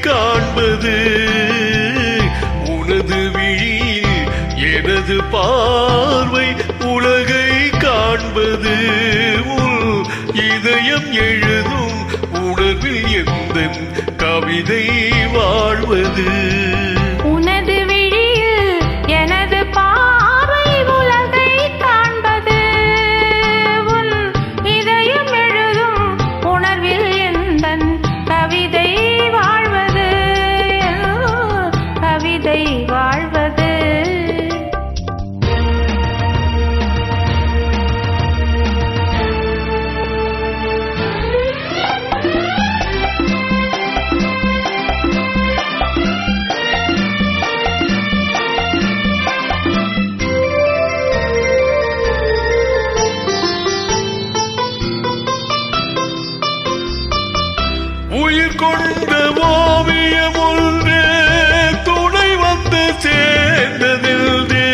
காண்பது உனது விழியில் எனது பார்வை உலகை காண்பது உன் இதயம் எழுதும் உணர்வில் எந்த கவிதை வாழ்வது உனது விழியில் எனது பார்வை உலகை காண்பது உன் இதயம் எழுதும் உணர்வில் எந்த கவிதை வாழ்வது கவிதை வாழ்வது உயிர் கொண்ட ஓவியம் ஒன்று துணை வந்து சேர்ந்ததில்தே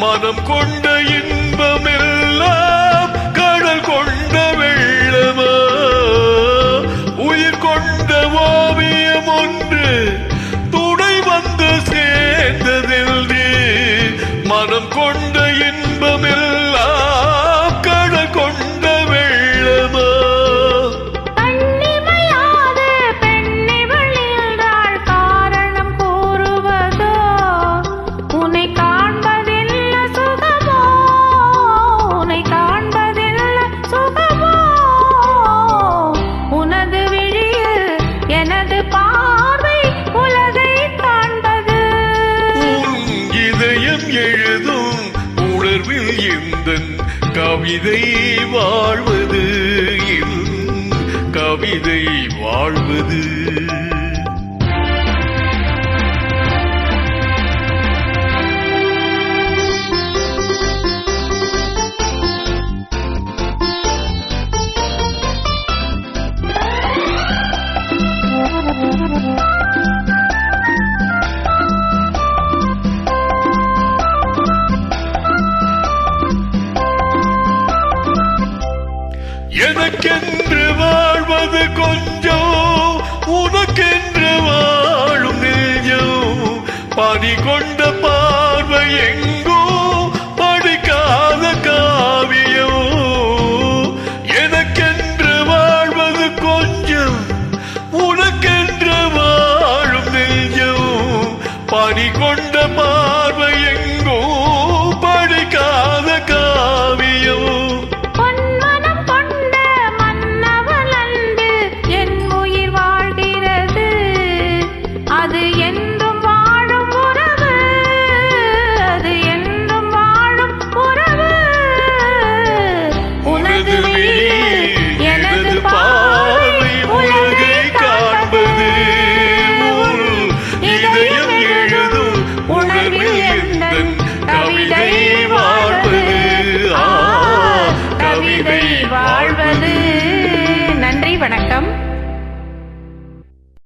மனம் கொண்ட இன்பமெல்லாம் கடல் கொண்ட வெள்ளமா உயிர் கொண்ட ஓவியம் ஒன்று துணை வந்து சேர்ந்ததில்தே மனம் கொண்ட இன்பமெல்லாம் கடல் கொண்ட வெள்ளமா எழுதும் உணர்வில் எந்த கவிதை வாழ்வது கவிதை வாழ்வது எனக்கென்று வாழ்வது கொஞ்சம் உனக்கென்று வாழும் நெஞ்சம் பனி கொண்ட பார்வை எங்கோ படிக்காத காவியம் எனக்கென்று வாழ்வது கொஞ்சம் உனக்கென்று வாழும் நெஞ்சம் பனி கொண்ட பார்வை எங்கோ படிக்காத காவியம் வாழ்வது